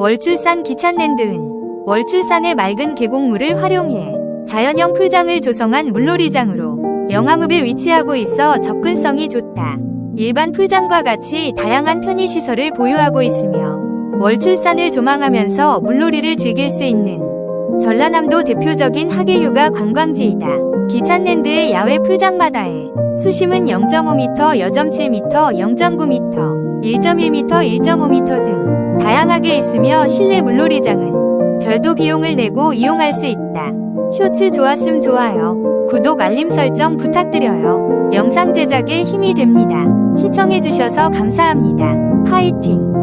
월출산 기찬랜드은 월출산의 맑은 계곡물을 활용해 자연형 풀장을 조성한 물놀이장으로 영암읍에 위치하고 있어 접근성이 좋다. 일반 풀장과 같이 다양한 편의시설을 보유하고 있으며 월출산을 조망하면서 물놀이를 즐길 수 있는 전라남도 대표적인 하계휴가 관광지이다. 기찬랜드의 야외 풀장마다의 수심은 0.5m, 여점 7m, 0.9m, 1.1m, 1.5m 등 다양하게 있으며 실내 물놀이장은 별도 비용을 내고 이용할 수 있다. 쇼츠 좋았음 좋아요, 구독 알림 설정 부탁드려요. 영상 제작에 힘이 됩니다. 시청해주셔서 감사합니다. 화이팅!